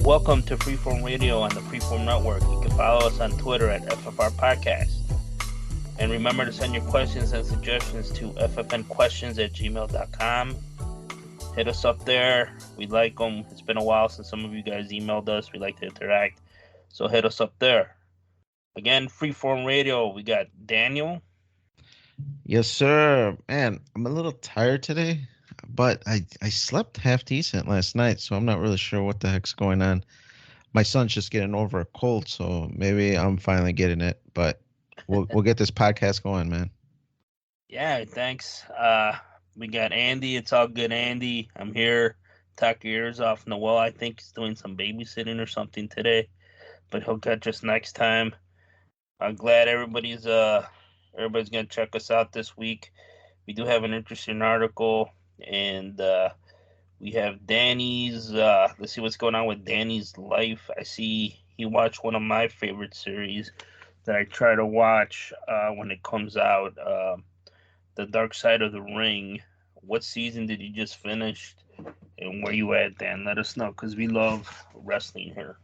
Welcome to Freeform Radio on the Freeform Network. You can follow us on Twitter at FFR Podcast. And remember to send your questions and suggestions to ffnquestions@gmail.com. Hit us up there. We like them. It's been a while since some of you guys emailed us. We like to interact. So hit us up there. Again, Freeform Radio. We got Daniel. Yes, sir. Man, I'm a little tired today, but I slept half decent last night, so I'm not really sure what the heck's going on. My son's just getting over a cold, so maybe I'm finally getting it, but we'll get this podcast going, man. Yeah, thanks. We got Andy. It's all good, Andy. I'm here. Talk your ears off. Noel, I think he's doing some babysitting or something today, but he'll catch us next time. I'm glad everybody's gonna check us out this week. We do have an interesting article, and we have Danny's. Let's see what's going on with Danny's life. I see he watched one of my favorite series that I try to watch when it comes out. The Dark Side of the Ring. What season did you just finish, and where you at, Dan? Let us know, because we love wrestling here.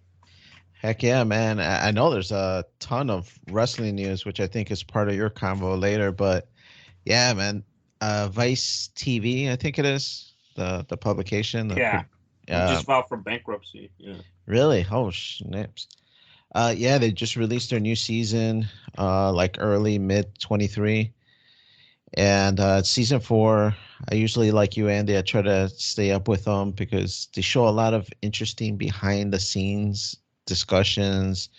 Heck yeah, man. I know there's a ton of wrestling news, which I think is part of your convo later, but yeah, man. Vice TV, I think it is, the publication. Yeah. It just filed for bankruptcy. Yeah. Really? Oh, snaps. Yeah, they just released their new season, like early mid 23. And season 4, I usually, like you, Andy, I try to stay up with them because they show a lot of interesting behind the scenes discussions,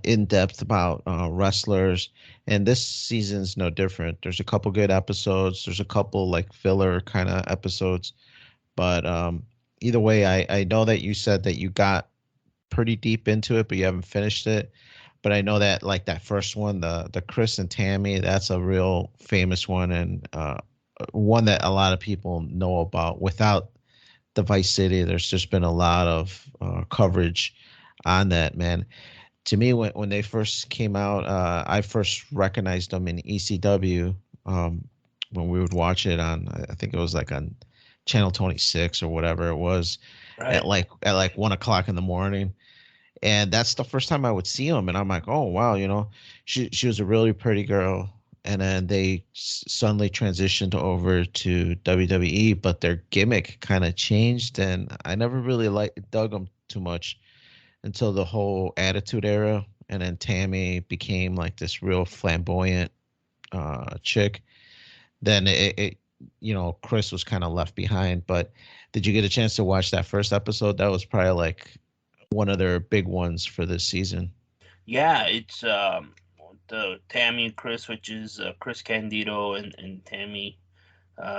in depth about wrestlers. And this season's no different. There's a couple good episodes. There's a couple like filler kind of episodes. But either way, I know that you said that you got pretty deep into it, but you haven't finished it. But I know that like that first one, the Chris and Tammy, that's a real famous one, and one that a lot of people know about. Without the Vice City, there's just been a lot of coverage on that, man. To me, when they first came out, I first recognized them in ECW, when we would watch it on, I think it was like on Channel 26 or whatever it was, Right. at like 1 o'clock in the morning. And that's the first time I would see them, and I'm like, oh wow, she was a really pretty girl. And then they suddenly transitioned over to WWE, but their gimmick kind of changed, and I never really dug them too much until the whole Attitude Era, and then Tammy became like this real flamboyant chick. Then Chris was kind of left behind. But did you get a chance to watch that first episode? That was probably like one of their big ones for this season. Yeah, it's the Tammy and Chris, which is Chris Candido and Tammy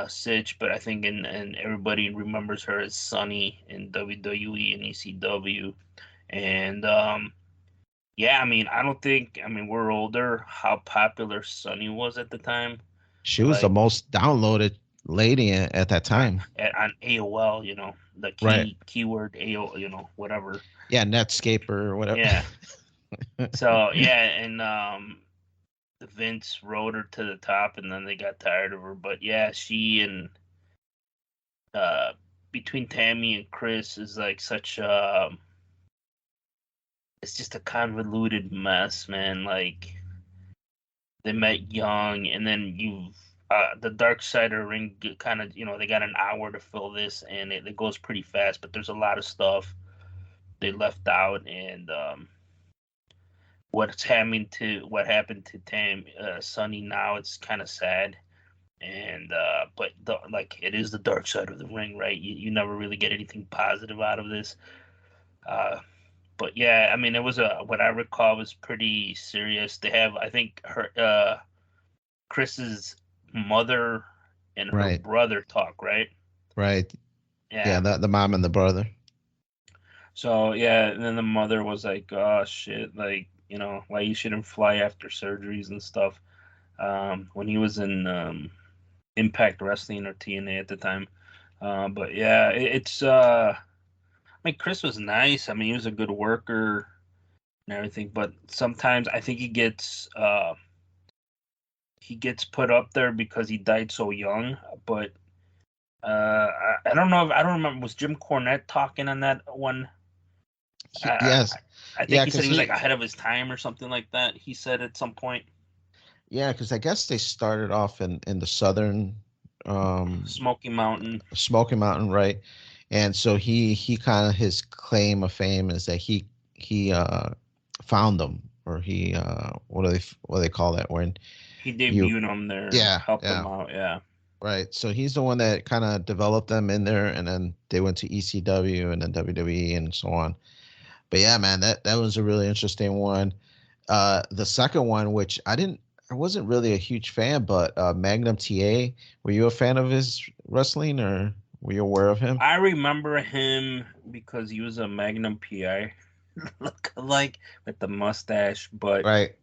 Sitch, but I think and everybody remembers her as Sunny in WWE and ECW. And yeah, I mean, we're older. How popular Sunny was at the time. She was the Like, most downloaded lady at that time. on AOL, the Right. keyword AOL, whatever. Yeah, Netscape or whatever. Yeah. So yeah, and Vince rode her to the top, and then they got tired of her. But yeah, she and between Tammy and Chris is like such it's just a convoluted mess, man. Like, they met young, and then the Dark Side of the Ring kind of, they got an hour to fill this, and it goes pretty fast. But there's a lot of stuff they left out, and what happened to Sunny now, it's kind of sad. And but it is the Dark Side of the Ring, right? You never really get anything positive out of this. But yeah, I mean, it was what I recall was pretty serious. They have, I think, her Chris's mother and her Right. brother talk, right? Right. Yeah. Yeah, the mom and the brother. So yeah, and then the mother was like, "Oh shit, like, why you shouldn't fly after surgeries and stuff." When he was in Impact Wrestling or TNA at the time. But yeah, it's I mean, Chris was nice. I mean, he was a good worker and everything, but sometimes I think he gets put up there because he died so young. But I don't know. I don't remember. Was Jim Cornette talking on that one? Yes, I think yeah, he said because he was like ahead of his time or something like that. He said at some point. yeah, because I guess they started off in the southern Smoky Mountain. Smoky Mountain, right? And so he kind of his claim of fame is that he found them, or he what do they call that when He you debuted him there, yeah, helped him yeah, out. Yeah. right. So he's the one that kind of developed them in there, and then they went to ECW and then WWE and so on. But yeah, man, that was a really interesting one. The second one, which I wasn't really a huge fan, but Magnum TA, were you a fan of his wrestling, or were you aware of him? I remember him because he was a Magnum PI look-alike with the mustache, but Right.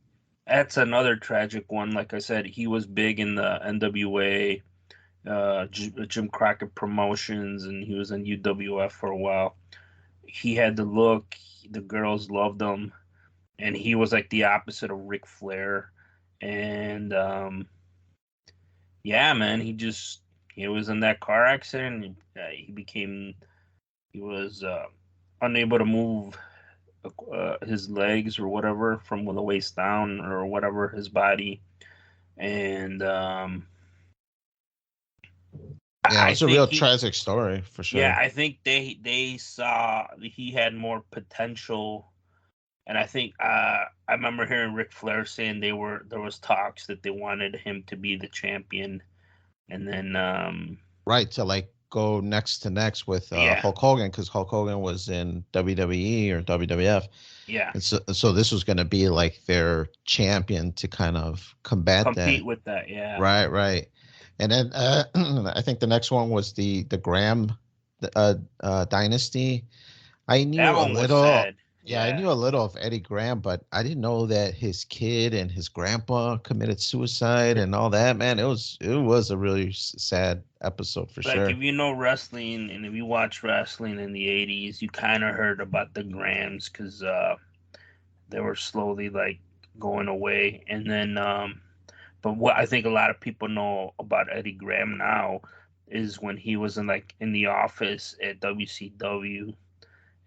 that's another tragic one. Like I said, he was big in the NWA, Jim Crockett Promotions, and he was in UWF for a while. He had the look, the girls loved him, and he was like the opposite of Ric Flair. And yeah, man, he was in that car accident. He was unable to move his legs or whatever from the waist down or whatever his body, and Yeah, it I was a think real he tragic story for yeah, sure. I think they saw he had more potential. And I think I remember hearing Ric Flair saying there was talks that they wanted him to be the champion, and then Right, to like go next to next with yeah, Hulk Hogan, because Hulk Hogan was in WWE or WWF, yeah, and so this was going to be like their champion to kind of combat compete that. with that, yeah. Right, right. And then I think the next one was the Graham dynasty. I That knew a one was little, sad. yeah, I Yeah, knew a little of Eddie Graham, but I didn't know that his kid and his grandpa committed suicide and all that. Man, it was a really sad episode for like if sure. you know wrestling and if you watch wrestling in the '80s, you kind of heard about the Grahams because they were slowly like going away, and then but what I think a lot of people know about Eddie Graham now is when he was in the office at WCW,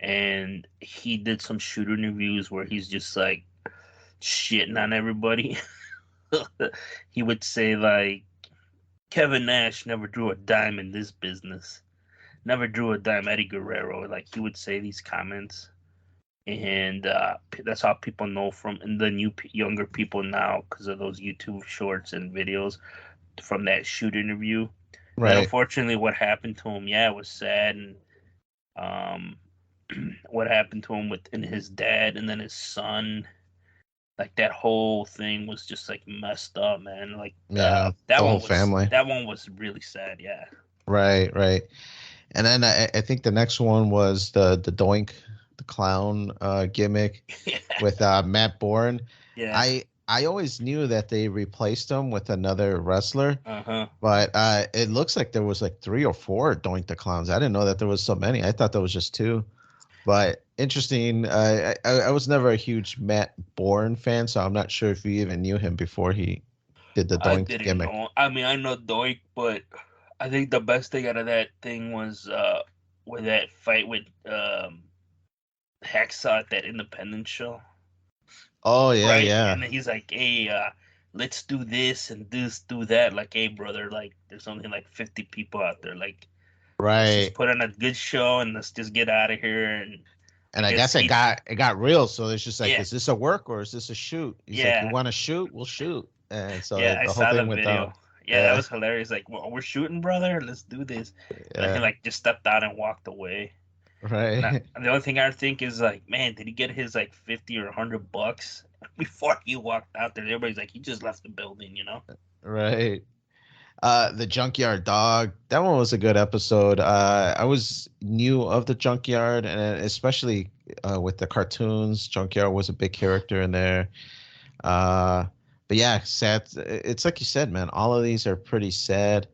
and he did some shoot interviews where he's just like shitting on everybody. He would say like Kevin Nash never drew a dime in this business. Never drew a dime. Eddie Guerrero, like he would say these comments, and that's how people know from and the younger people now because of those YouTube shorts and videos from that shoot interview. And then Right. unfortunately, what happened to him, yeah, it was sad, and um, what happened to him with and his dad and then his son, like that whole thing was just like messed up, man. Like Yeah, the whole family. that one was really sad, yeah. Right, right. And then I think the next one was the Doink, the clown gimmick with Matt Bourne. Yeah. I always knew that they replaced him with another wrestler, Uh-huh. but it looks like there was like three or four Doink the Clowns. I didn't know that there was so many. I thought there was just two. But interesting. I was never a huge Matt Bourne fan, so I'm not sure if you even knew him before he did the I Doink didn't gimmick. know. I mean, I know Doink, but I think the best thing out of that thing was with that fight with Hacksaw at that independent show. Oh yeah, Right? yeah. And then he's like, "Hey, let's do this and this, do that." Like, "Hey, brother, like, there's only like 50 people out there. Like, let's just Right. put on a good show and let's just get out of here." And I And I guess guess it got real. So it's just like, yeah, is this a work or is this a shoot? He's like, you yeah, want to shoot? We'll shoot. And so yeah. I the whole saw the thing went down. video. Yeah, that Yeah, was hilarious. Like, well, we're shooting, brother. Let's do this. And then he yeah, like just stepped out and walked away. right. And the only thing I think is like, man, did he get his like 50 or $100 before he walked out there? Everybody's like, he just left the building, you know? Right. The Junkyard Dog. That one was a good episode. I was new of the Junkyard, and especially with the cartoons, Junkyard was a big character in there. Uh, but yeah, sad. It's like you said, man. All of these are pretty sad.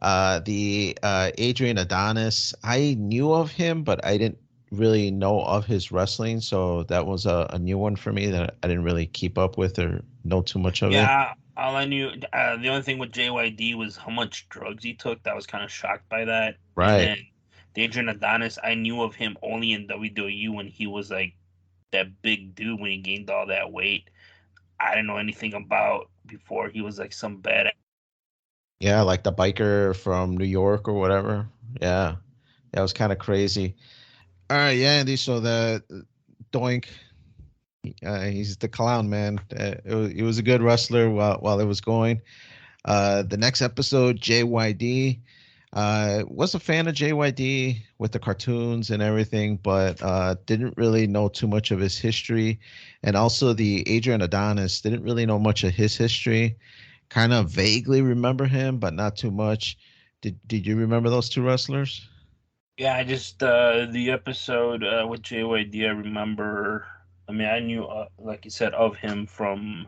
The Adrian Adonis, I knew of him, but I didn't really know of his wrestling, so that was a new one for me that I didn't really keep up with or know too much of it. Yeah, all I knew, the only thing with JYD was how much drugs he took. I was kind of shocked by that. And Right. then Adrian Adonis, I knew of him only in WWE when he was like that big dude when he gained all that weight. I didn't know anything about before he was like some bad. Yeah, like the biker from New York or whatever. Yeah, that was kind of crazy. All right, yeah, Andy. So the Doink, he's the clown, man. He was a good wrestler while it was going. The next episode, JYD. Was a fan of JYD with the cartoons and everything, but didn't really know too much of his history. And also the Adrian Adonis, didn't really know much of his history. Kind of vaguely remember him, but not too much. Did you remember those two wrestlers? Yeah, I just the episode with JYD. I remember. I mean, I knew, like you said, of him from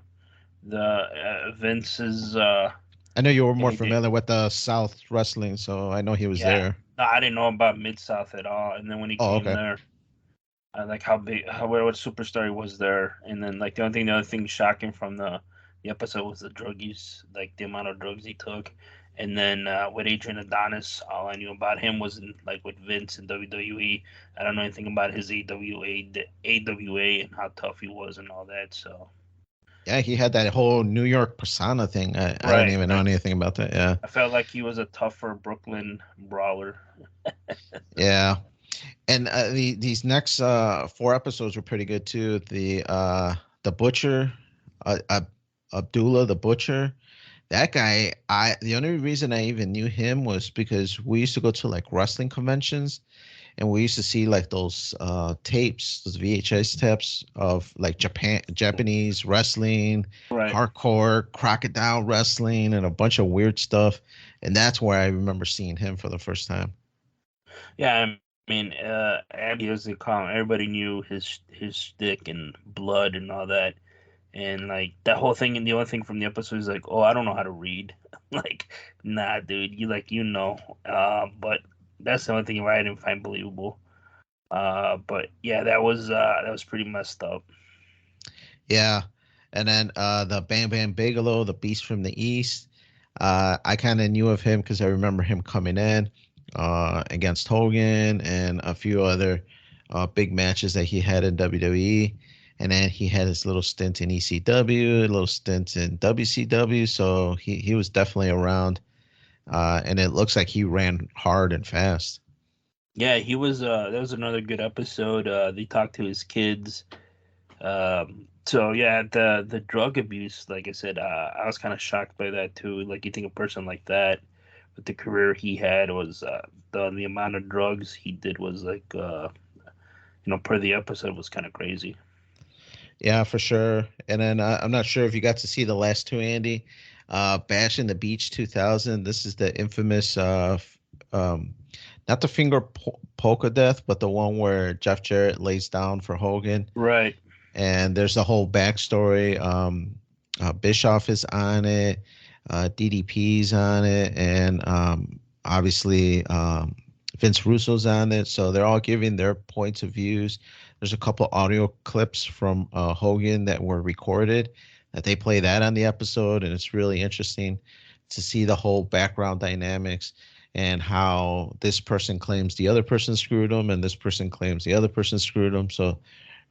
the Vince's. I know you were Thing more he did. familiar with the South wrestling, so I know he was Yeah, there. no, I didn't know about Mid South at all. And then when he Oh, came okay. there, I like how big, what superstar he was there. And then like the other thing shocking from the episode was the drug use, like the amount of drugs he took. And then with Adrian Adonis, all I knew about him was like with Vince and WWE. I don't know anything about his AWA and how tough he was and all that. So Yeah, he had that whole New York persona thing. I didn't right, even know right. anything about that. Yeah. I felt like he was a tougher Brooklyn brawler. Yeah. And these next four episodes were pretty good too. The butcher, Abdullah the butcher. That guy, I the only reason I even knew him was because we used to go to like wrestling conventions, and we used to see like those tapes, those VHS tapes of like Japanese wrestling, Right. hardcore crocodile wrestling, and a bunch of weird stuff. And that's where I remember seeing him for the first time. Yeah, I mean, Abby, as they call him, everybody knew his stick and blood and all that, and like that whole thing. And the only thing from the episode is like, oh, I don't know how to read. Like, nah, dude, you know. But that's the only thing I didn't find believable. But yeah, that was pretty messed up. Yeah. And then the Bam Bam Bigelow, the Beast from the East. I kind of knew of him because I remember him coming in against Hogan and a few other big matches that he had in WWE. And then he had his little stint in ECW, a little stint in WCW. So he was definitely around. And it looks like he ran hard and fast. Yeah, he was. That was another good episode. They talked to his kids. So yeah, the drug abuse, like I said, I was kind of shocked by that too. Like you think a person like that, with the career he had, was the amount of drugs he did was like per the episode was kind of crazy. Yeah, for sure. And then I'm not sure if you got to see the last two, Andy. Bash in the Beach 2000. This is the infamous, not the polka death, but the one where Jeff Jarrett lays down for Hogan. Right. And there's a whole backstory. Bischoff is on it, DDP's on it, and obviously Vince Russo's on it. So they're all giving their points of views. There's a couple audio clips from Hogan that were recorded that they play that on the episode, and it's really interesting to see the whole background dynamics and how this person claims the other person screwed them and this person claims the other person screwed them. So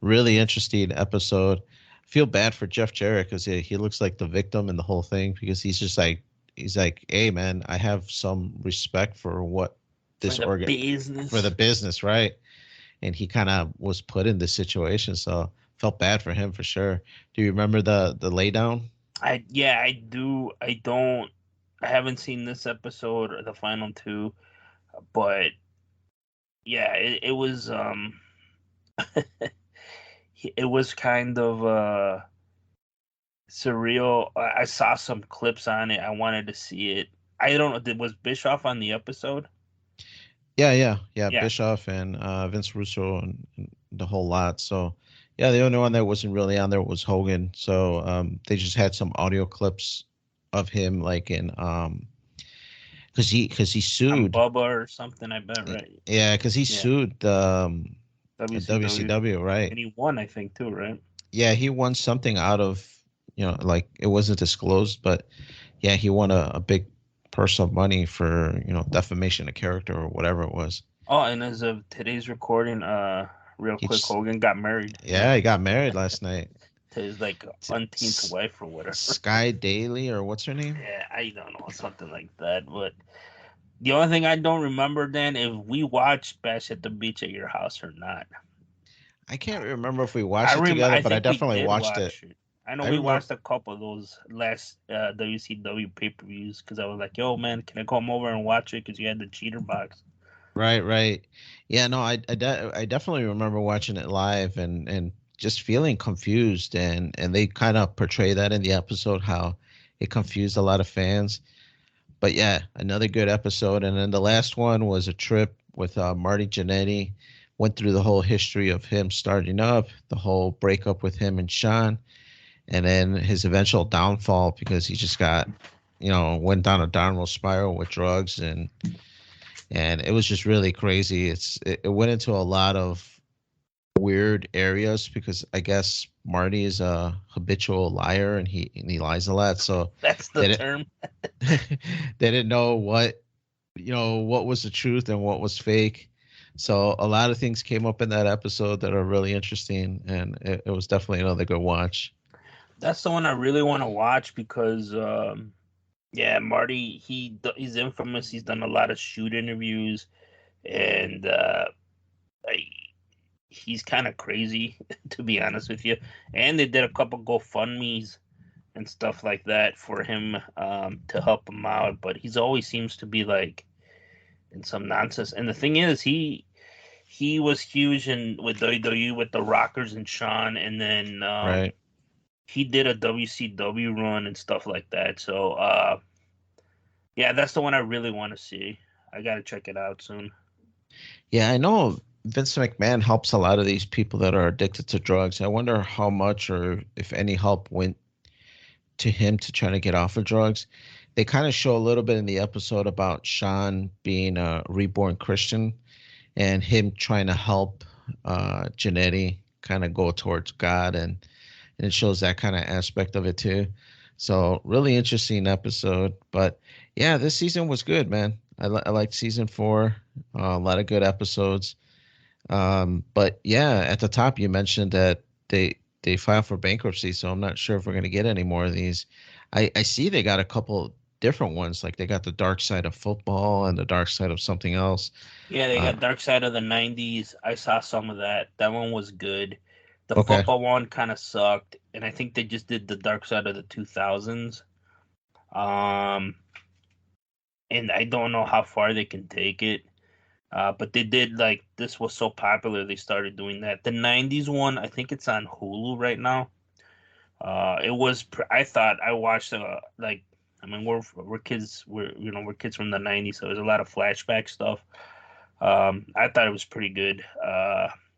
really interesting episode. Feel bad for Jeff Jarrett because he looks like the victim in the whole thing because he's like, hey man, I have some respect for what this For the business. for the business, right? And he kind of was put in this situation, so felt bad for him for sure. Do you remember the laydown? I do. I haven't seen this episode or the final two, but yeah, it was it was kind of surreal. I saw some clips on it. I wanted to see it. I don't know. Was Bischoff on the episode? Yeah. Bischoff and Vince Russo and the whole lot. So yeah, the only one that wasn't really on there was Hogan. So they just had some audio clips of him, like in because he On sued. Bubba or something, I bet, right? Yeah, because he Yeah. sued WCW. WCW, right? And he won, I think, too, right? Yeah, he won something out of, like it wasn't disclosed, but yeah, he won a big purse of money for, defamation of character or whatever it was. Oh, and as of today's recording, real He quick, just, Hogan got married. yeah, he got married last night. To his like To unteenth wife or whatever. Sky Daily, or what's her name? Yeah, I don't know, something like that. But the only thing I don't remember then if we watched Bash at the Beach at your house or not. I can't remember if we watched it together, I but I think we definitely did watched it. watch it. I know I we remember. watched a couple of those last WCW pay per views because I was like, "Yo, man, can I come over and watch it?" Because you had the cheater box. Right, right. Yeah, no, I definitely remember watching it live and just feeling confused, and they kind of portray that in the episode how it confused a lot of fans. But yeah, another good episode. And then the last one was a trip with Marty Jannetty. Went through the whole history of him starting up, the whole breakup with him and Sean, and then his eventual downfall because he just got, went down a downward spiral with drugs, and it was just really crazy. It went into a lot of weird areas because I guess Marty is a habitual liar and he lies a lot. So That's the they didn't term. they didn't know what was the truth and what was fake. So a lot of things came up in that episode that are really interesting, and it was definitely another good watch. That's the one I really want to watch because, yeah, Marty, he's infamous. He's done a lot of shoot interviews, and I, he's kind of crazy, to be honest with you. And they did a couple GoFundMe's and stuff like that for him to help him out. But he's always seems to be like in some nonsense. And the thing is, he was huge in with WWE with the Rockers and Sean, and then Right. he did a WCW run and stuff like that. So yeah, that's the one I really want to see. I gotta check it out soon. Yeah, I know Vince McMahon helps a lot of these people that are addicted to drugs. I wonder how much or if any help went to him to try to get off of drugs. They kind of show a little bit in the episode about Sean being a reborn Christian and him trying to help Janetti kind of go towards God, and it shows that kind of aspect of it too. So really interesting episode. But yeah, this season was good, man. I liked season 4. A lot of good episodes. But yeah, at the top you mentioned that they filed for bankruptcy, so I'm not sure if we're gonna get any more of these. I see they got a couple different ones, like they got the dark side of football and the dark side of something else. Yeah, they Uh, got Dark Side of the '90s. I saw some of that. That one was good. The okay, football one kind of sucked, and I think they just did the Dark Side of the 2000s. Um, and I don't know how far they can take it. But they did like this was so popular they started doing that. The '90s one, I think it's on Hulu right now. It was I thought I watched like I mean we're kids we're kids from the '90s, so there's a lot of flashback stuff. I thought it was pretty good.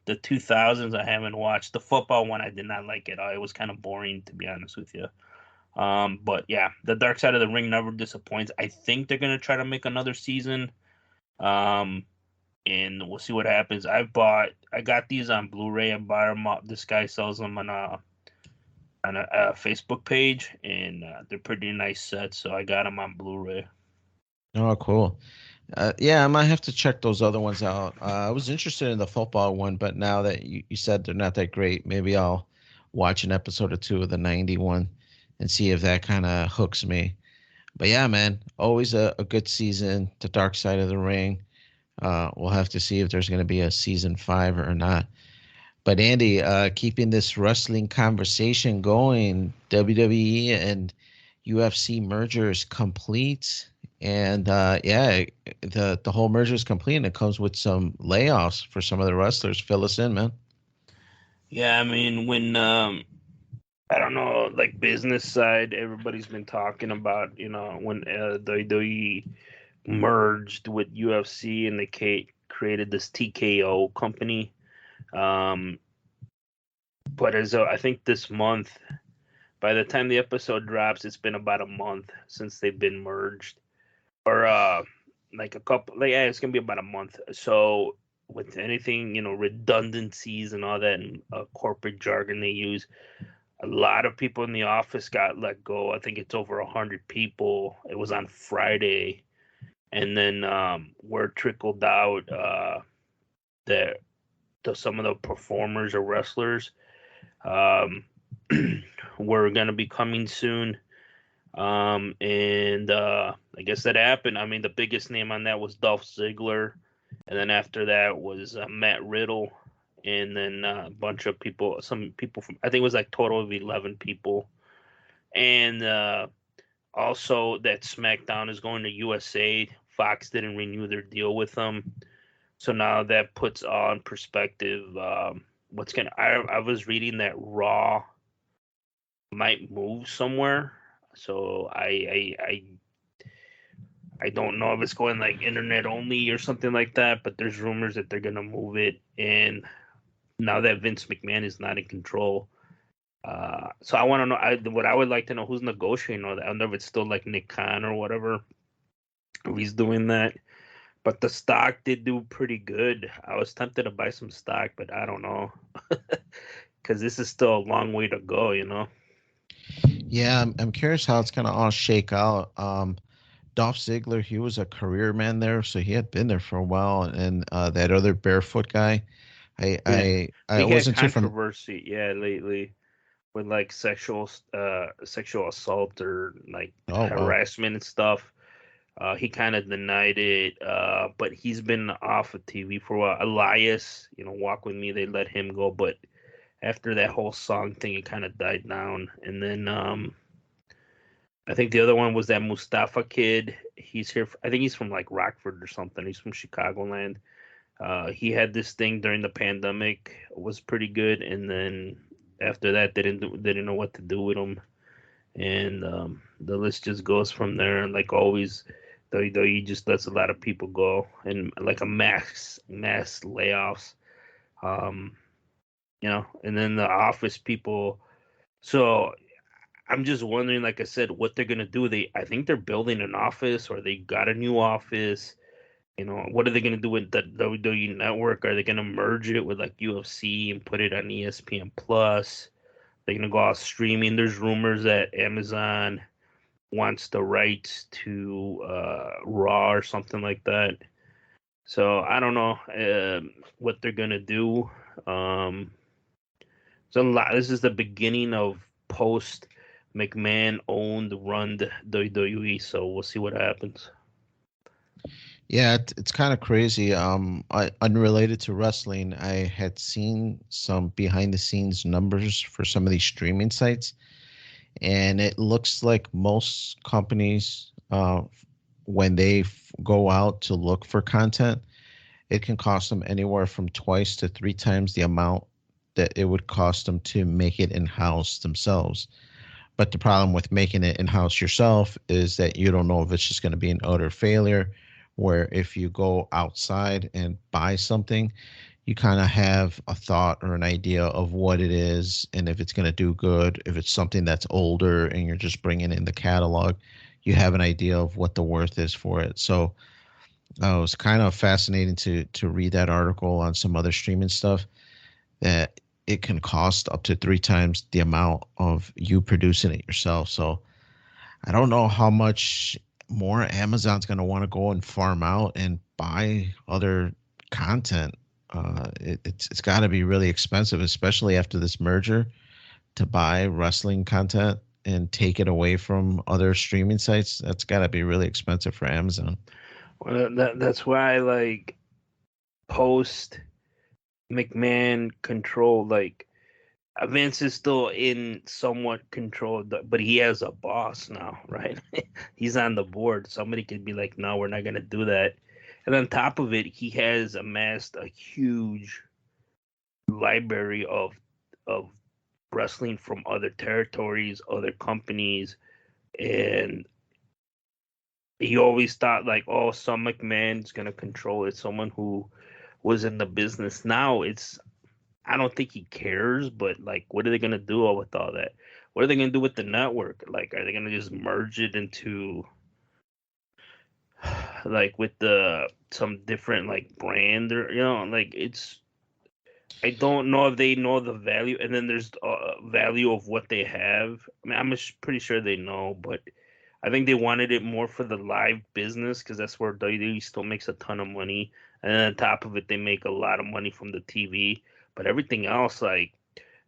The 2000s I haven't watched. The football one I did not like at all. It was kind of boring to be honest with you. But yeah, the Dark Side of the Ring never disappoints. I think they're gonna try to make another season. Um, and we'll see what happens. I got these on Blu-ray. I buy them. This guy sells them on a Facebook page, and they're pretty nice sets. So I got them on Blu-ray. oh cool. Yeah, I might have to check those other ones out. I was interested in the football one, but now that you said they're not that great, maybe I'll watch an episode or two of the 91 and see if that kind of hooks me. But yeah, man, always a good season. The Dark Side of the Ring. We'll have to see if there's going to be a season 5 or not. But Andy, keeping this wrestling conversation going, WWE and UFC merger is complete, and yeah, the whole merger is complete, and it comes with some layoffs for some of the wrestlers. Fill us in, man. Yeah, I mean when I don't know, like business side, everybody's been talking about when WWE merged with UFC and they created this TKO company. Um, but I think this month, by the time the episode drops, it's been about a month since they've been merged, or like a couple. Like yeah, it's gonna be about a month. So with anything, redundancies and all that and, corporate jargon they use, a lot of people in the office got let go. I think it's over 100 people. It was on Friday, and then word trickled out that to some of the performers or wrestlers um, were gonna be coming soon. And I guess that happened. I mean, the biggest name on that was Dolph Ziggler, and then after that was Matt Riddle, and then a bunch of people, some people from, I think it was like total of 11 people, and also that SmackDown is going to USA. Fox didn't renew their deal with them, so now that puts on perspective what's gonna. I was reading that Raw might move somewhere, so I don't know if it's going like internet only or something like that, but there's rumors that they're gonna move it. And now that Vince McMahon is not in control, so I want to know. What I would like to know, who's negotiating all that. I don't know if it's still like Nick Khan or whatever, if he's doing that. But the stock did do pretty good. I was tempted to buy some stock, but I don't know because this is still a long way to go. Yeah, I'm curious how it's gonna all shake out. Dolph Ziggler, he was a career man there, so he had been there for a while, and that other barefoot guy, I Yeah, I I he had wasn't too from. controversy. Yeah, lately with like sexual assault or like Oh well, harassment and stuff. He kind of denied it, but he's been off of TV for a while. Elias, Walk With Me, they let him go, but after that whole song thing, it kind of died down. And then I think the other one was that Mustafa kid. He's here. I think he's from like Rockford or something. He's from Chicagoland. He had this thing during the pandemic, was pretty good, and then after that, they didn't know what to do with him, and the list just goes from there. And like always, WWE just lets a lot of people go, and like a mass layoffs. Um, and then the office people. So I'm just wondering, like I said, what they're gonna do. I think they're building an office, or they got a new office. What are they gonna do with the WWE Network? Are they gonna merge it with like UFC and put it on ESPN Plus? They're gonna go out streaming. There's rumors that Amazon wants the rights to Raw or something like that. So I don't know what they're gonna do. Um, so a lot. This is the beginning of post McMahon owned run WWE. So we'll see what happens. yeah, it's kind of crazy. Unrelated to wrestling, I had seen some behind the scenes numbers for some of these streaming sites, and it looks like most companies, when they go out to look for content, it can cost them anywhere from twice to three times the amount that it would cost them to make it in-house themselves. But the problem with making it in-house yourself is that you don't know if it's just going to be an utter failure, where if you go outside and buy something, you kind of have a thought or an idea of what it is and if it's going to do good. If it's something that's older and you're just bringing in the catalog, you have an idea of what the worth is for it. So it was kind of fascinating to read that article on some other streaming stuff, that it can cost up to three times the amount of you producing it yourself. So I don't know how much more Amazon's going to want to go and farm out and buy other content. It's got to be really expensive, especially after this merger, to buy wrestling content and take it away from other streaming sites. That's got to be really expensive for Amazon. Well, that's why like post McMahon control, like Vince is still in somewhat control, but he has a boss now, right? He's on the board. Somebody could be like, "No, we're not gonna do that." And on top of it, he has amassed a huge library of wrestling from other territories, other companies, and he always thought like, "Oh, some McMahon's gonna control it." Someone who was in the business. Now it's I don't think he cares, but like, what are they gonna do with all that? What are they gonna do with the network? Like, are they gonna just merge it into like with the some different like brand or like it's. I don't know if they know the value, and then there's value of what they have. I mean, pretty sure they know, but I think they wanted it more for the live business because that's where WWE still makes a ton of money, and then on top of it, they make a lot of money from the TV. But everything else, like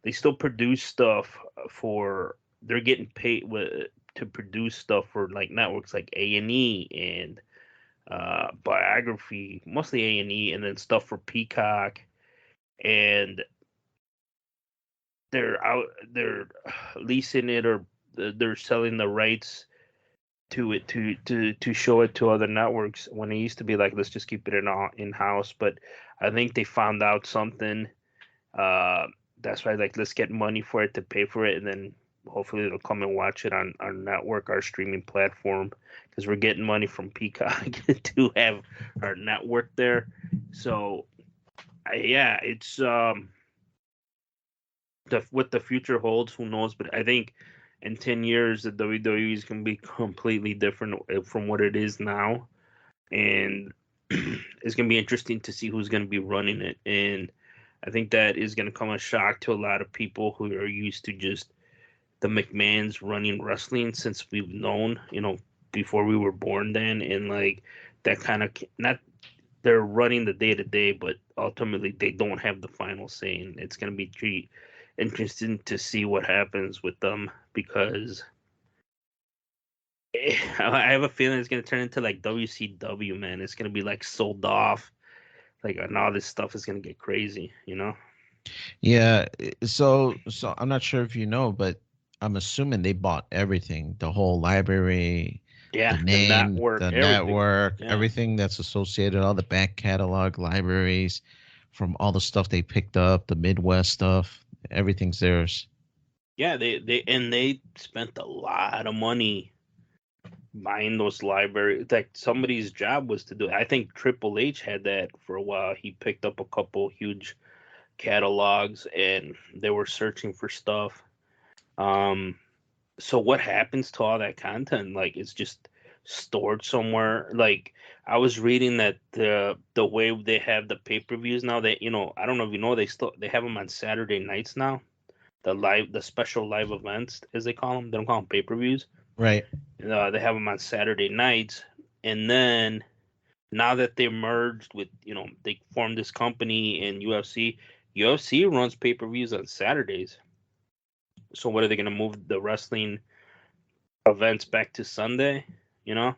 they still produce stuff for they're getting paid to produce stuff for like networks like A&E and biography, mostly A&E, and then stuff for Peacock, and they're leasing it or they're selling the rights to it to show it to other networks when it used to be like let's just keep it in house. But I think they found out something. Uh, that's why like let's get money for it to pay for it, and then hopefully they'll come and watch it on our network, our streaming platform, because we're getting money from Peacock to have our network there. So yeah, it's what the future holds, who knows? But I think in 10 years, the WWE is going to be completely different from what it is now. And it's going to be interesting to see who's going to be running it. And I think that is going to come as a shock to a lot of people who are used to just the McMahons running wrestling since we've known, before we were born then. And like that kind of, not they're running the day to day, but ultimately they don't have the final say. And it's going to be interesting to see what happens with them because I have a feeling it's going to turn into like WCW, man. It's going to be like sold off, like, and all this stuff is going to get crazy. Yeah. So I'm not sure if you know, but I'm assuming they bought everything, the whole library, the Yeah, the name, network, the everything. network, Yeah. everything that's associated, all the back catalog libraries from all the stuff they picked up, the Midwest stuff, everything's theirs. Yeah, they spent a lot of money buying those libraries. Like somebody's job was to do it. I think Triple H had that for a while. He picked up a couple huge catalogs and they were searching for stuff. Um, so what happens to all that content? Like it's just stored somewhere. Like I was reading that the way they have the pay-per-views now, that I don't know if you know, they have them on Saturday nights now. The special live events, as they call them. They don't call them pay-per-views. Right. They have them on Saturday nights, and then now that they merged with, they formed this company in UFC. UFC runs pay-per-views on Saturdays. So what are they going to move the wrestling events back to Sunday? You know,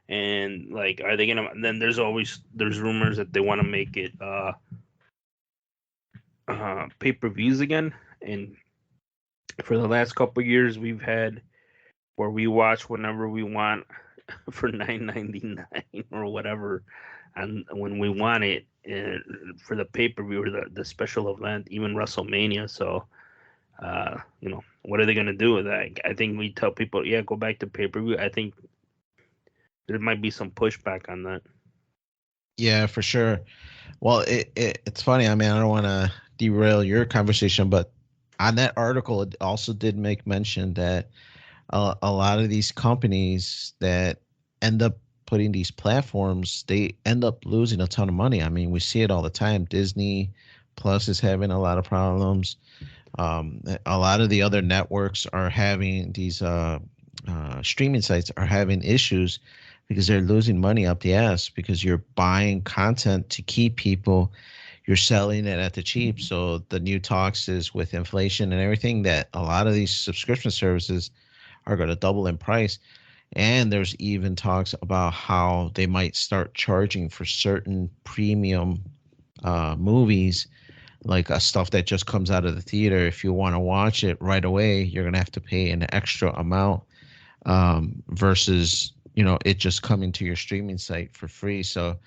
and like, are they going to? Then there's rumors that they want to make it pay-per-views again. And for the last couple of years, we've had where we watch whenever we want for $9.99 or whatever, and when we want it for the pay per view or the special event, even WrestleMania. So, what are they gonna do with that? I think we tell people, yeah, go back to pay per view. I think there might be some pushback on that. Yeah, for sure. Well, it's funny. I mean, I don't want to derail your conversation, but on that article, it also did make mention that a lot of these companies that end up putting these platforms, they end up losing a ton of money. I mean, we see it all the time. Disney Plus is having a lot of problems. A lot of the other networks are having these streaming sites are having issues because they're losing money up the ass because you're buying content to keep people, you're selling it at the cheap. So the new talks is with inflation and everything that a lot of these subscription services are going to double in price. And there's even talks about how they might start charging for certain premium movies, like stuff that just comes out of the theater. If you want to watch it right away, you're going to have to pay an extra amount versus, it just coming to your streaming site for free. So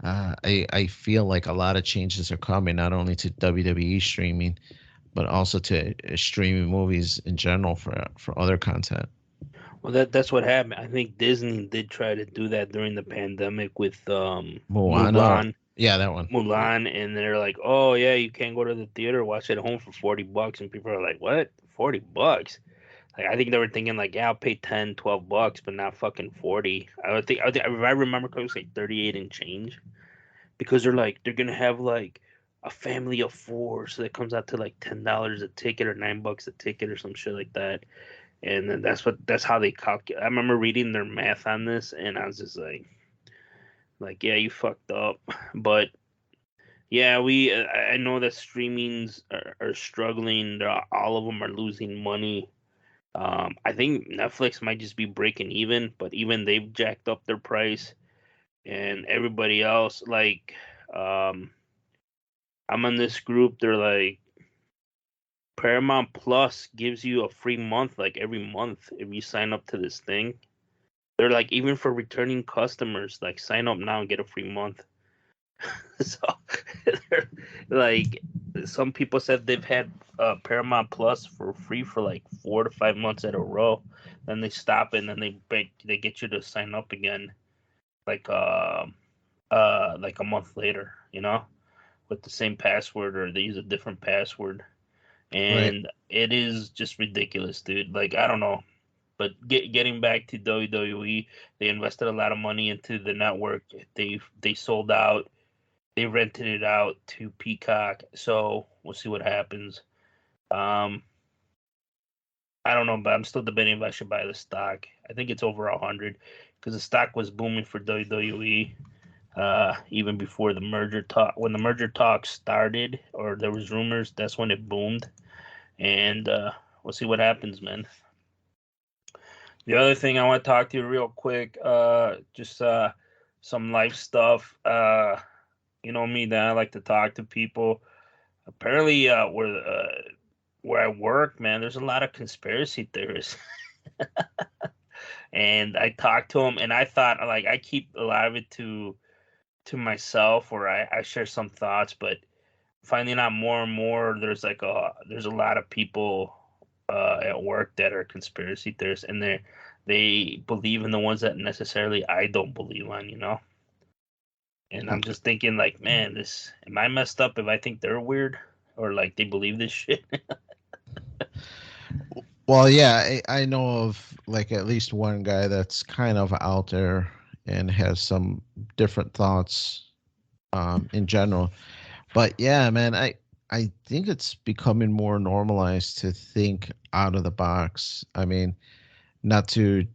I feel like a lot of changes are coming, not only to WWE streaming, but also to streaming movies in general for other content. Well, that's what happened. I think Disney did try to do that during the pandemic with Moana, Mulan. yeah, that one. Mulan, and they're like, "Oh yeah, you can't go to the theater, watch it at home for $40," and people are like, "What? $40?" Like I think they were thinking like, "Yeah, I'll pay 10, $12, but not fucking 40." I think if I remember correctly, it was like 38 and change because they're gonna have like a family of four, so that comes out to like $10 a ticket or $9 a ticket or some shit like that. and then that's how they calculate. I remember reading their math on this, and I was just like, yeah, you fucked up. But yeah, I know that streamings are struggling. All of them are losing money. I think Netflix might just be breaking even, but even they've jacked up their price, and everybody else um, I'm in this group. They're like Paramount Plus gives you a free month, like every month if you sign up to this thing. They're like even for returning customers, like sign up now and get a free month. So, like, some people said they've had Paramount Plus for free for like 4 to 5 months at a row. Then they stop it, and then they get you to sign up again, like like a month later, with the same password, or they use a different password, Right. and it is just ridiculous, dude. Like, I don't know. But getting back to WWE, they invested a lot of money into the network. They sold out. They rented it out to Peacock, so we'll see what happens. Um, I don't know, but I'm still debating if I should buy the stock. I think it's over 100 because the stock was booming for WWE even before the merger talk. When the merger talk started, or there was rumors, that's when it boomed. And we'll see what happens, man. The other thing I want to talk to you real quick, just some life stuff. You know me, that I like to talk to people. Apparently, where I work, man, there's a lot of conspiracy theorists, and I talked to them, and I thought, like, I keep a lot of it to myself, or I share some thoughts, but finding out more and more, there's a lot of people at work that are conspiracy theorists, and they believe in the ones that necessarily I don't believe on. And I'm just thinking, like, man, am I messed up if I think they're weird, or like they believe this shit? Well, yeah, I know of like at least one guy that's kind of out there and has some different thoughts in general. But yeah, man, I think it's becoming more normalized to think out of the box. I mean, not to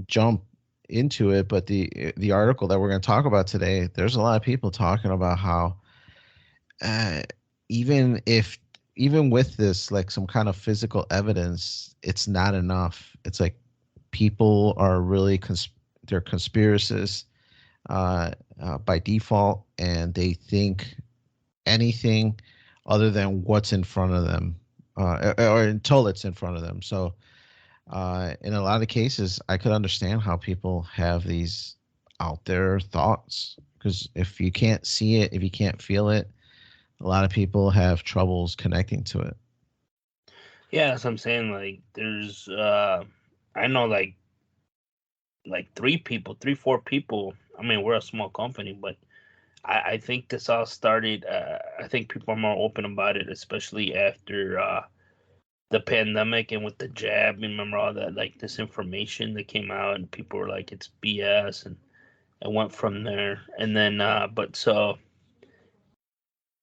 jump into it, but the article that we're going to talk about today, there's a lot of people talking about how uh, even if even with this like some kind of physical evidence, it's not enough. It's like people are really they're conspiracists by default, and they think anything other than what's in front of them, or until it's in front of them. So, in a lot of cases, I could understand how people have these out there thoughts because if you can't see it, if you can't feel it, a lot of people have troubles connecting to it. Yeah, that's what I'm saying. Like, there's I know like three, 4 people. I mean, we're a small company, but I think this all started. I think people are more open about it, especially after the pandemic and with the jab. Remember all that like disinformation that came out, and people were like, "It's BS," and it went from there. And then, but so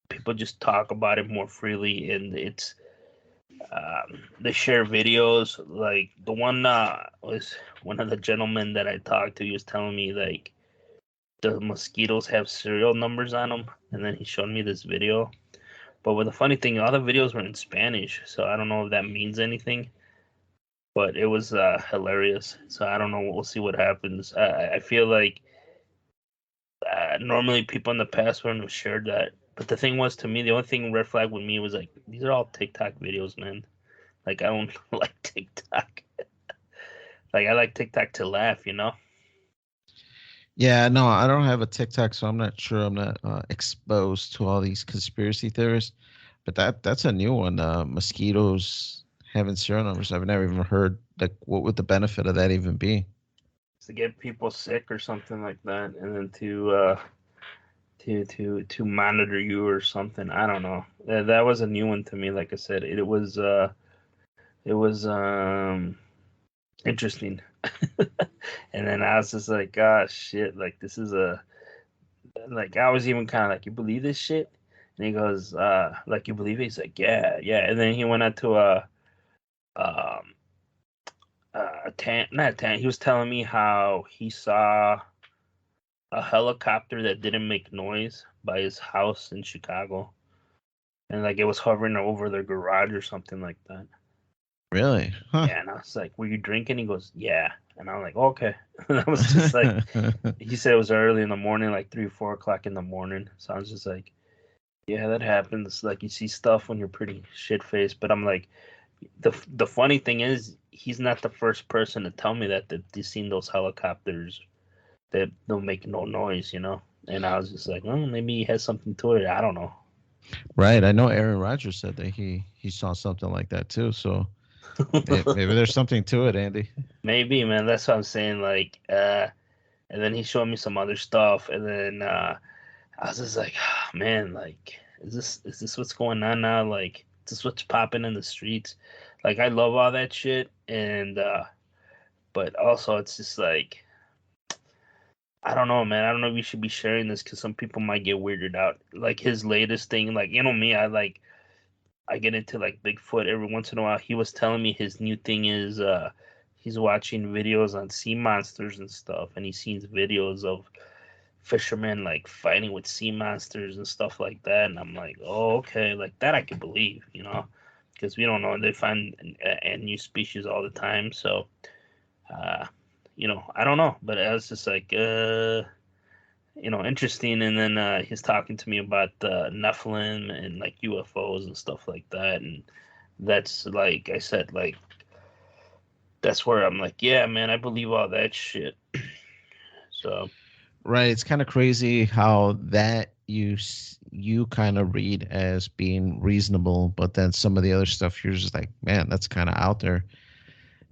people just talk about it more freely, and they share videos. Like the one was one of the gentlemen that I talked to. He was telling me like the mosquitoes have serial numbers on them, and then he showed me this video. But with the funny thing, all the videos were in Spanish, so I don't know if that means anything. But it was hilarious. So I don't know. We'll see what happens. I feel like normally people in the past wouldn't have shared that. But the thing was, to me, the only thing red flag with me was like, these are all TikTok videos, man. Like, I don't like TikTok. Like, I like TikTok to laugh. Yeah, no, I don't have a TikTok, so I'm not sure. I'm not exposed to all these conspiracy theories, but that's a new one. Mosquitoes having serial numbers. I've never even heard. Like, what would the benefit of that even be? To get people sick or something like that, and then to monitor you or something. I don't know. That was a new one to me. Like I said, it was interesting. And then I was just like, gosh, shit, like this is like I was even kind of like, you believe this shit? And he goes, like, you believe it? He's like, yeah, yeah. And then he went on to um He was telling me how he saw a helicopter that didn't make noise by his house in Chicago, and like it was hovering over their garage or something like that. Really? Huh. Yeah, and I was like, "Were you drinking?" He goes, "Yeah," and I'm like, "Okay." And I was just like, he said it was early in the morning, like 3 or 4 o'clock in the morning. So I was just like, "Yeah, that happens." Like you see stuff when you're pretty shit faced, but I'm like, the funny thing is, he's not the first person to tell me that he's seen those helicopters that don't make no noise, you know. And I was just like, well, maybe he has something to it. I don't know. Right. I know Aaron Rodgers said that he saw something like that too. So maybe there's something to it, Andy. Maybe, man. That's what I'm saying. Like, and then he showed me some other stuff, and then I was just like, oh, man, like, is this what's going on now? Like, is this what's popping in the streets? Like, I love all that shit, and but also it's just like, I don't know, man. I don't know if you should be sharing this because some people might get weirded out. Like his latest thing, like you know me, I get into like Bigfoot every once in a while. He was telling me his new thing is he's watching videos on sea monsters and stuff, and he's seen videos of fishermen like fighting with sea monsters and stuff like that. And I'm like, oh, okay, like that I can believe, you know, because we don't know. They find a new species all the time, so uh, you know, I don't know, but I was just like, you know, interesting. And then he's talking to me about Nephilim and like UFOs and stuff like that. And that's like I said, like that's where I'm like, yeah, man, I believe all that shit. So Right. It's kind of crazy how that you kind of read as being reasonable, but then some of the other stuff you're just like, man, that's kind of out there.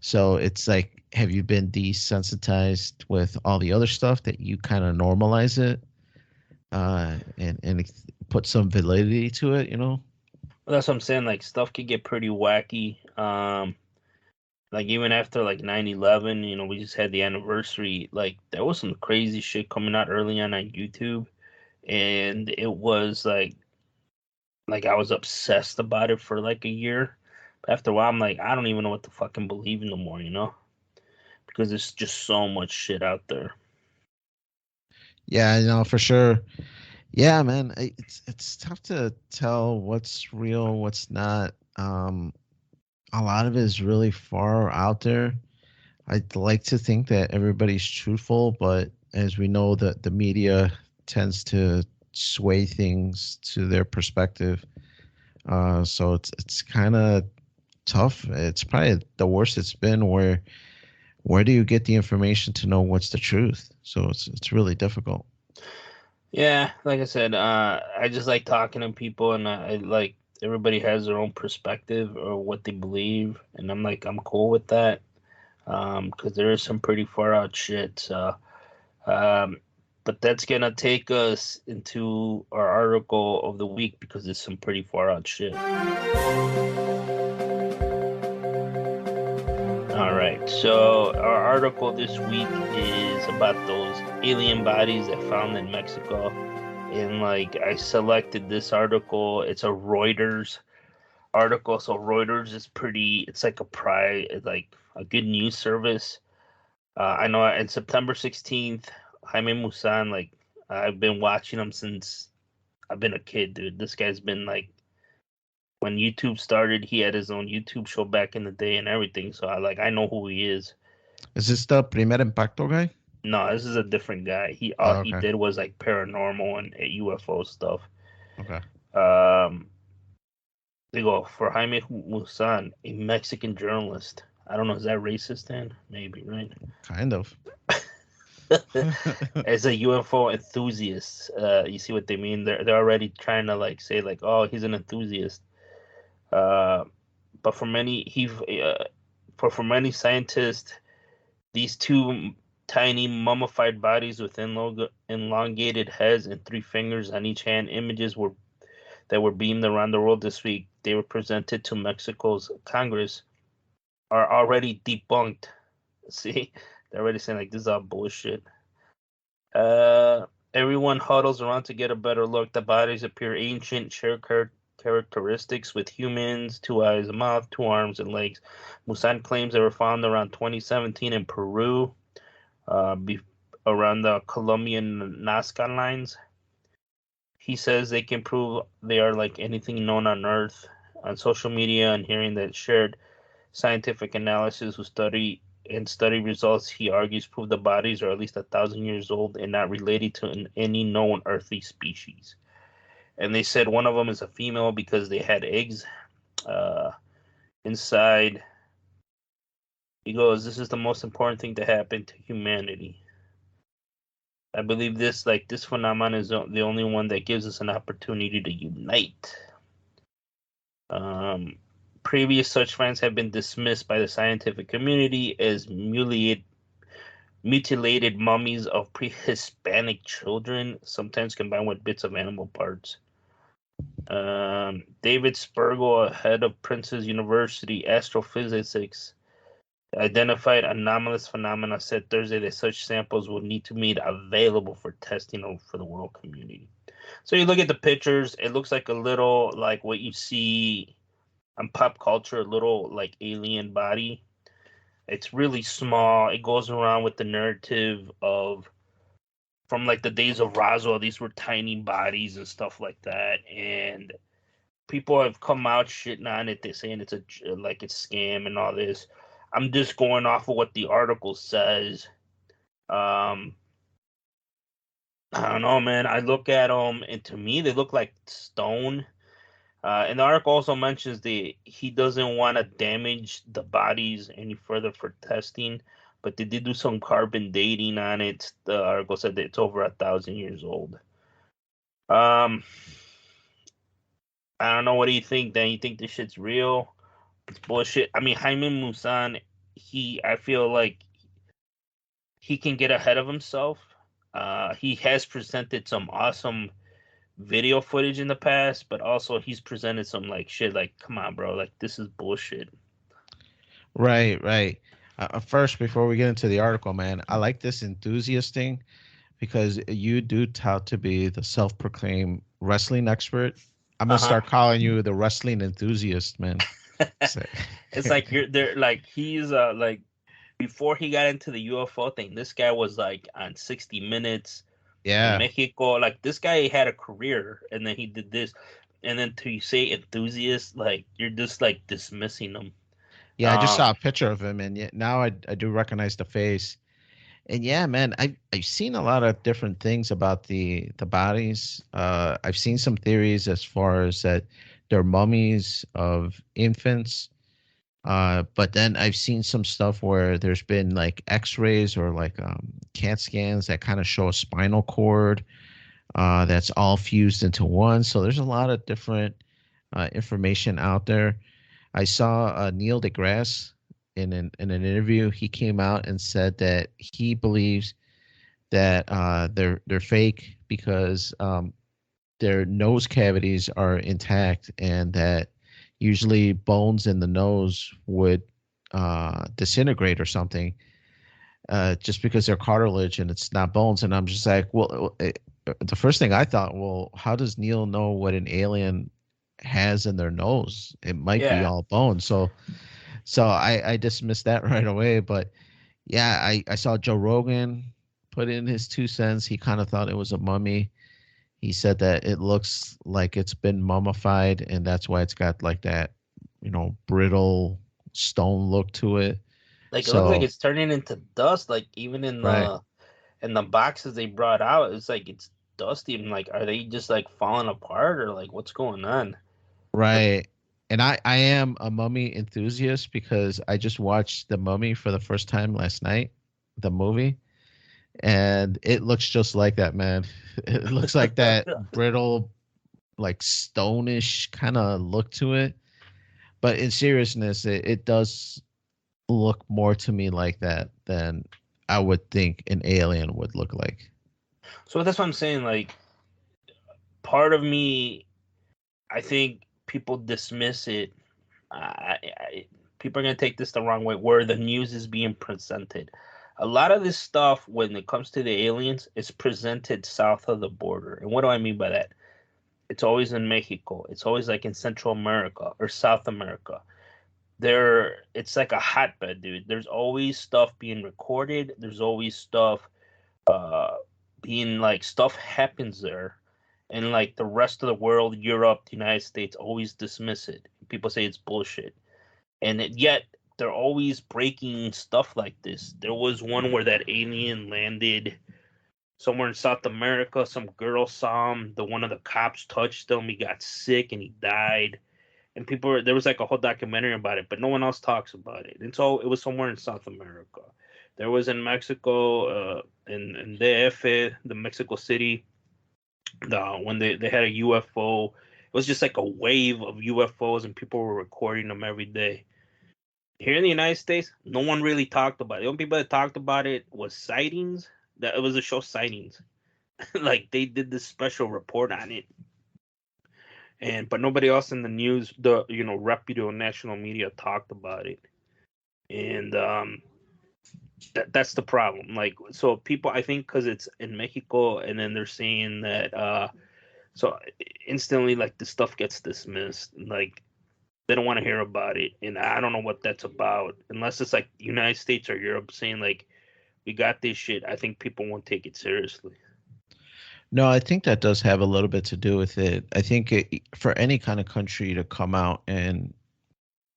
So it's like, have you been desensitized with all the other stuff that you kind of normalize it, and put some validity to it, you know? that's what I'm saying. Like stuff could get pretty wacky. Like even after like 9/11, you know, we just had the anniversary. Like there was some crazy shit coming out early on YouTube, and it was like I was obsessed about it for like a year. But after a while, I'm like, I don't even know what to fucking believe no more, you know? Because there's just so much shit out there. Yeah, I know for sure. Yeah, man, it's tough to tell what's real, what's not. A lot of it is really far out there. I'd like to think that everybody's truthful, but as we know, that the media tends to sway things to their perspective. So it's kind of tough. It's probably the worst it's been. Where do you get the information to know what's the truth? So it's really difficult. Yeah, like I said, I just like talking to people, and I like everybody has their own perspective or what they believe, and I'm like, I'm cool with that. Because there is some pretty far out shit. So, um, but that's gonna take us into our article of the week because it's some pretty far out shit. All right, so our article this week is about those alien bodies that found in Mexico. And like I selected this article, it's a Reuters article. So Reuters is it's like it's like a good news service. I know in September 16th, Jaime Musan, like I've been watching him since I've been a kid, dude. This guy's been like when YouTube started, he had his own YouTube show back in the day and everything. So I know who he is. Is this the Primer Impacto guy? No, this is a different guy. He all Oh, he okay. did was like paranormal and UFO stuff. Okay. Um, they go for Jaime Musan, a Mexican journalist. I don't know, is that racist then? Maybe, right? Kind of. As a UFO enthusiast, you see what they mean? They're already trying to like say like, oh, he's an enthusiast. Uh, but for many scientists, these two tiny mummified bodies with elongated heads and three fingers on each hand, images that were beamed around the world this week. They were presented to Mexico's Congress, are already debunked. See, they're already saying like this is all bullshit. Everyone huddles around to get a better look. The bodies appear ancient, share characteristics with humans: 2 eyes, a mouth, 2 arms, and legs. Musan claims they were found around 2017 in Peru, around the Colombian Nazca lines. He says they can prove they are like anything known on Earth. On social media and hearing that shared scientific analysis with study results, he argues prove the bodies are at least 1,000 years old and not related to any known earthly species. And they said one of them is a female because they had eggs inside. He goes, "This is the most important thing to happen to humanity. I believe this phenomenon is the only one that gives us an opportunity to unite." Previous such finds have been dismissed by the scientific community as mutilated mummies of pre-Hispanic children, sometimes combined with bits of animal parts. David Spergel, head of Princeton University astrophysics, identified anomalous phenomena, said Thursday that such samples will need to be made available for testing for the world community. So you look at the pictures, it looks like a little like what you see on pop culture, a little like alien body. It's really small. It goes around with the narrative of from like the days of Roswell, these were tiny bodies and stuff like that. And people have come out shitting on it. They're saying it's it's scam and all this. I'm just going off of what the article says. I don't know, man. I look at them, and to me, they look like stone. And the article also mentions he doesn't want to damage the bodies any further for testing, but they did do some carbon dating on it. The article said that it's over 1,000 years old. I don't know. What do you think, Dan? You think this shit's real? It's bullshit. I mean, Jaime Musan, I feel like he can get ahead of himself. He has presented some awesome video footage in the past, but also he's presented some like shit like, come on, bro, like this is bullshit. Right. First, before we get into the article, man, I like this enthusiast thing because you do tout to be the self-proclaimed wrestling expert. I'm gonna start calling you the wrestling enthusiast, man. It's like you're there, like he's like before he got into the UFO thing, this guy was like on 60 Minutes. Yeah. In Mexico, like this guy had a career, and then he did this, and then to say enthusiast, like you're just like dismissing him. Yeah, I just saw a picture of him, and now I do recognize the face. And yeah, man, I've seen a lot of different things about the bodies. I've seen some theories as far as that they're mummies of infants. But then I've seen some stuff where there's been like X-rays or like CAT scans that kind of show a spinal cord that's all fused into one. So there's a lot of different information out there. I saw Neil deGrasse in an interview. He came out and said that he believes that they're fake because their nose cavities are intact, and that usually bones in the nose would disintegrate or something just because they're cartilage and it's not bones. And I'm just like, well, the first thing I thought, well, how does Neil know what an alien has in their nose? It might be all bone. So I dismissed that right away. But yeah, I saw Joe Rogan put in his 2 cents. He kind of thought it was a mummy. He said that it looks like it's been mummified, and that's why it's got like that, brittle stone look to it. Like it looks like it's turning into dust. Like even in the boxes they brought out, it's like it's dusty. And like, are they just like falling apart, or like what's going on? Right. And I am a mummy enthusiast because I just watched The Mummy for the first time last night, the movie. And it looks just like that, man. It looks like that brittle, like stonish kind of look to it. But in seriousness, it does look more to me like that than I would think an alien would look like. So that's what I'm saying. Like, part of me, I think people dismiss it. People are going to take this the wrong way, where the news is being presented. A lot of this stuff, when it comes to the aliens, is presented south of the border. And what do I mean by that? It's always in Mexico. It's always like in Central America or South America. It's like a hotbed, dude. There's always stuff being recorded. There's always stuff uh being like stuff happens there, and like the rest of the world, Europe, the United States, always dismiss it. People say it's bullshit, and yet they're always breaking stuff like this. There was one where that alien landed somewhere in South America. Some girl saw him. One of the cops touched him. He got sick and he died. And there was like a whole documentary about it, but no one else talks about it. And so it was somewhere in South America. There was in Mexico, in DF, the Mexico City, when they had a UFO. It was just like a wave of UFOs, and people were recording them every day. Here in the United States, no one really talked about it. The only people that talked about it was sightings. That it was a show Sightings. Like they did this special report on it, but nobody else in the news, reputable national media talked about it, and that's the problem. Like, so people, I think, because it's in Mexico, and then they're saying that, so instantly, like, the stuff gets dismissed. Like, they don't want to hear about it, and I don't know what that's about, unless it's like the United States or Europe saying like, we got this shit. I think people won't take it seriously. No, I think that does have a little bit to do with it. I think for any kind of country to come out and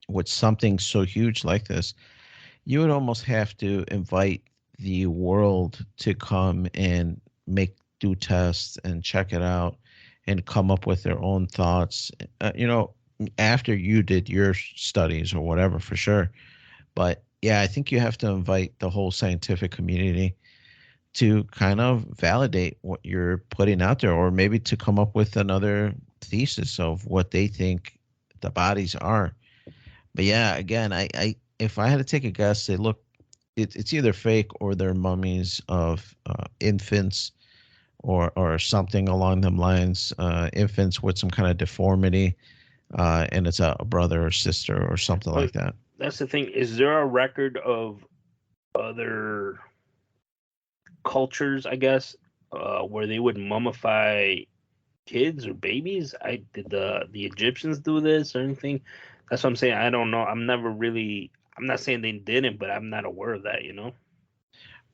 with something so huge like this, you would almost have to invite the world to come and do tests and check it out and come up with their own thoughts. After you did your studies or whatever, for sure. But yeah, I think you have to invite the whole scientific community to kind of validate what you're putting out there, or maybe to come up with another thesis of what they think the bodies are. But yeah, again, I if I had to take a guess, say, look, it's either fake or they're mummies of infants or something along them lines, infants with some kind of deformity, and it's a brother or sister or something like that. That's the thing. Is there a record of other cultures, I guess, where they would mummify kids or babies? Did the Egyptians do this or anything? That's what I'm saying. I don't know. I'm not saying they didn't, but I'm not aware of that,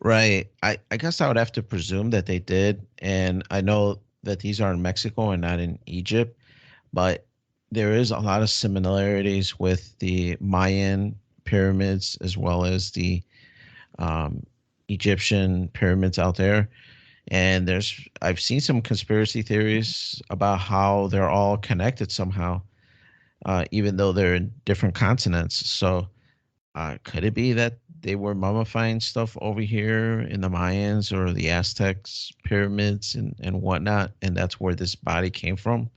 Right. I guess I would have to presume that they did. And I know that these are in Mexico and not in Egypt, but there is a lot of similarities with the Mayan pyramids as well as the Egyptian pyramids out there. And I've seen some conspiracy theories about how they're all connected somehow, even though they're in different continents. So could it be that they were mummifying stuff over here in the Mayans or the Aztecs pyramids and whatnot, and that's where this body came from?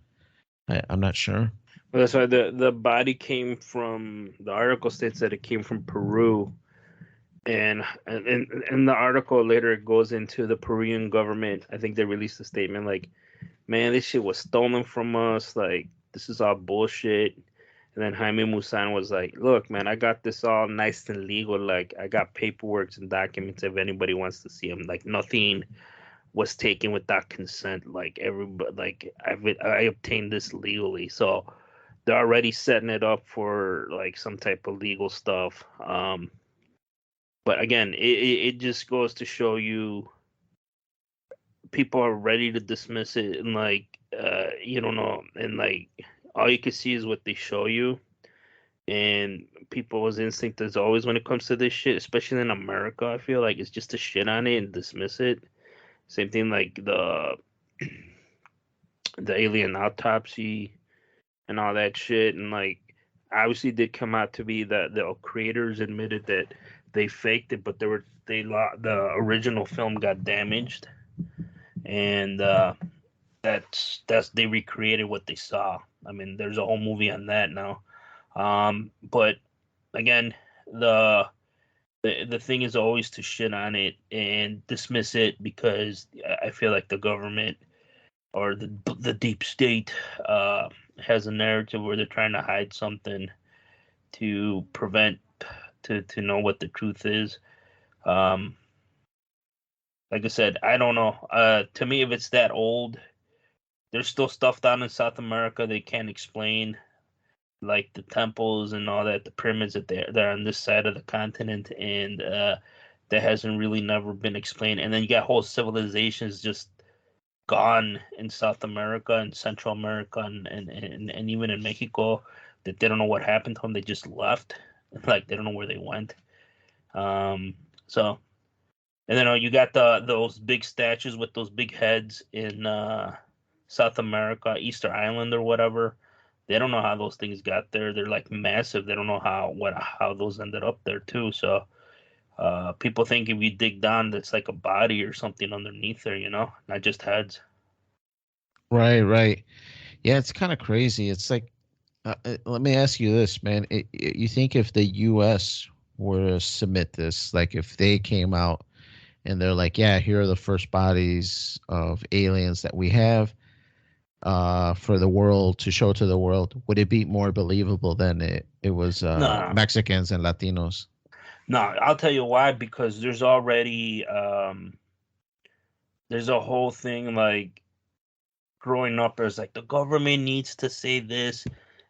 I'm not sure. Well, that's why the body came from. The article states that it came from Peru, and in the article later it goes into the Peruvian government. I think they released a statement like, "Man, this shit was stolen from us. Like, this is all bullshit." And then Jaime Musan was like, "Look, man, I got this all nice and legal. Like, I got paperwork and documents if anybody wants to see them. Like, nothing was taken without consent. Like, everybody, like, I obtained this legally. So they're already setting it up for like some type of legal stuff. But again, it just goes to show you people are ready to dismiss it, and like, you don't know, and like all you can see is what they show you, and people's instinct is always when it comes to this shit, especially in America, I feel like it's just to shit on it and dismiss it. Same thing like the alien autopsy and all that shit, and like obviously did come out to be that the creators admitted that they faked it, but the original film got damaged, and that's they recreated what they saw. I mean, there's a whole movie on that now. But again, the thing is always to shit on it and dismiss it, because I feel like the government or the deep state has a narrative where they're trying to hide something to prevent to know what the truth is. Like I said, I don't know. To me, if it's that old, there's still stuff down in South America they can't explain, like the temples and all that, the pyramids that they're on this side of the continent, and that hasn't really never been explained. And then you got whole civilizations just gone in South America and Central America and even in Mexico that they don't know what happened to them. They just left, like they don't know where they went. So, and then you got those big statues with those big heads in South America, Easter Island or whatever. They don't know how those things got there. They're like massive. They don't know how those ended up there too. So people think if you dig down, that's like a body or something underneath there, not just heads. Right, right. Yeah, it's kind of crazy. It's like, let me ask you this, man. You think if the U.S. were to submit this, like if they came out and they're like, yeah, here are the first bodies of aliens that we have for the world to show to the world, would it be more believable than it was No, Mexicans and Latinos? no, I'll tell you why. Because there's already there's a whole thing like growing up. There's like the government needs to say this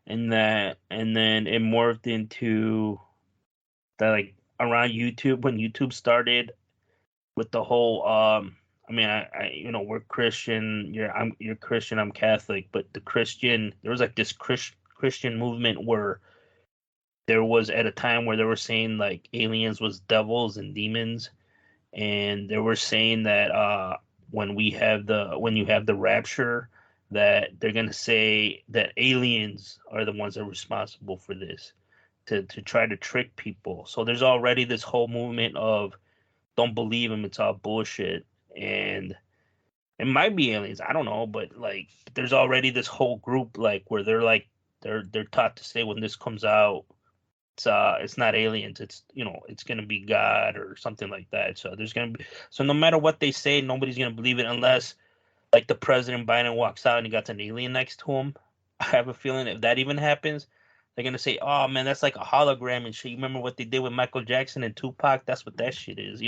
and that, and then it morphed into that like around YouTube when YouTube started with the whole I mean, we're Christian. You're Christian. I'm Catholic. But there was like this Christian movement where there was at a time where they were saying like aliens was devils and demons, and they were saying that when you have the rapture, that they're gonna say that aliens are the ones that are responsible for this to try to trick people. So there's already this whole movement of don't believe them, it's all bullshit. And it might be aliens, I don't know, but like there's already this whole group like where they're taught to say when this comes out, it's not aliens, it's gonna be God or something like that. So no matter what they say, nobody's gonna believe it unless like the President Biden walks out and he got an alien next to him. I have a feeling if that even happens, they're gonna say, "Oh man, that's like a hologram and shit." You remember what they did with Michael Jackson and Tupac? That's what that shit is.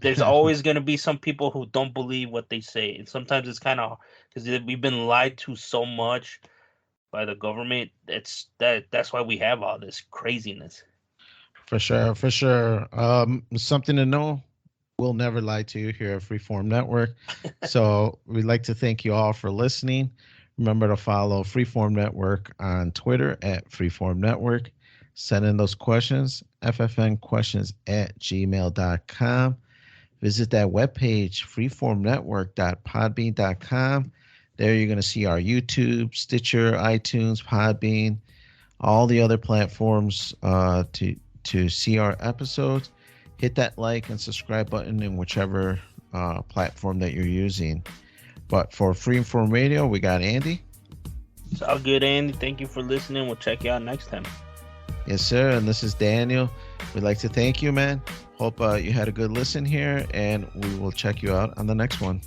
There's always gonna be some people who don't believe what they say, and sometimes it's kind of because we've been lied to so much by the government. That's why we have all this craziness. For sure, for sure. Something to know. We'll never lie to you here at Freeform Network. So we'd like to thank you all for listening. Remember to follow Freeform Network on Twitter at Freeform Network. Send in those questions, ffnquestions@gmail.com. Visit that webpage, freeformnetwork.podbean.com. There you're going to see our YouTube, Stitcher, iTunes, Podbean, all the other platforms to see our episodes. Hit that like and subscribe button in whichever platform that you're using. But for Freeform Radio, we got Andy. It's all good, Andy. Thank you for listening. We'll check you out next time. Yes, sir. And this is Daniel. We'd like to thank you, man. Hope you had a good listen here, and we will check you out on the next one.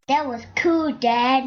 That was cool, Dad.